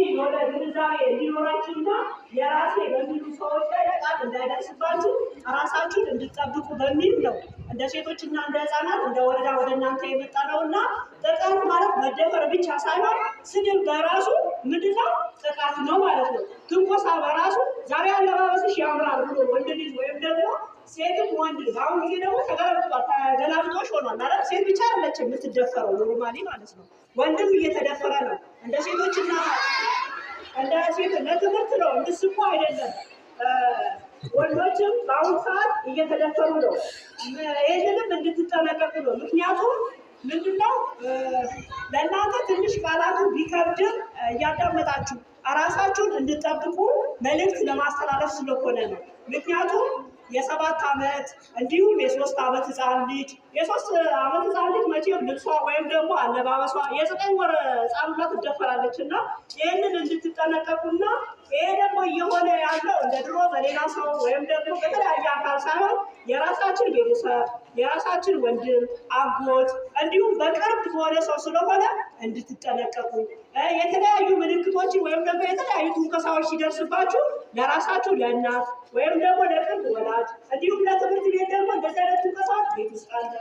የሆነ ግንዛቤ እንዲኖራችሁና የራሴ በሚሉ ሰዎች ላይ ጥቃት እንዳይደርስባችሁ ራሳችሁን እንድትጠብቁ በሚል ነው እንደ ሴቶችና እንደ ህፃናት እንደ ወረዳ ወደ እናንተ የመጣ ነውና ጥቃት ማለት መደፈር ብቻ ሳይሆን ስድብ በራሱ ምንድነው ጥቃት ነው ማለት ነው። ትንኮሳ በራሱ ዛሬ አለባበስሽ ያምራል ብሎ ወንድ ልጅ ወይም ደግሞ ሴትም ወንድ አሁን ጊዜ ደግሞ ተገላብጦሽ ሆኗል ማለት ሴት ብቻ አይደለችም የምትደፈረው ኖርማሊ ማለት ነው። ወንድም እየተደፈረ ነው። እንደ ሴቶችና እንደ ሴት ለትምህርት ነው እንድስቁ አይደለም። ወንዶችም በአሁኑ ሰዓት እየተደፈሩ ነው። ይህንንም እንድትጠነቀቁ ነው። ምክንያቱም ምንድነው ለእናንተ ትንሽ ቃላቱ ቢከብድም እያዳመጣችሁ ራሳችሁን እንድትጠብቁ መልእክት ለማስተላለፍ ስለሆነ ነው። ምክንያቱም የ7 ዓመት እንዲሁም የ3 ዓመት ህፃን ልጅ የ3 ዓመት ህፃን ልጅ መቼም ልብሷ ወይም ደግሞ አለባበሷ የ9 ወር ህፃን ልጅ ትደፈራለች እና ይህንን እንድትጠነቀቁና ይሄ ደግሞ እየሆነ ያለው እንደ ድሮ በሌላ ሰው ወይም ደግሞ በተለያየ አካል ሳይሆን የራሳችን ቤተሰብ የራሳችን ወንድም አጎት እንዲሁም በቅርብ በሆነ ሰው ስለሆነ እንድትጠነቀቁ የተለያዩ ምልክቶችን ወይም ደግሞ የተለያዩ ትንኮሳዎች ሲደርስባችሁ ለራሳችሁ ለእናት ወይም ደግሞ ለቅርብ ወላጅ እንዲሁም ለትምህርት ቤት ደግሞ እንደዚህ አይነት ትንኮሳዎች ቤት ውስጥ አለ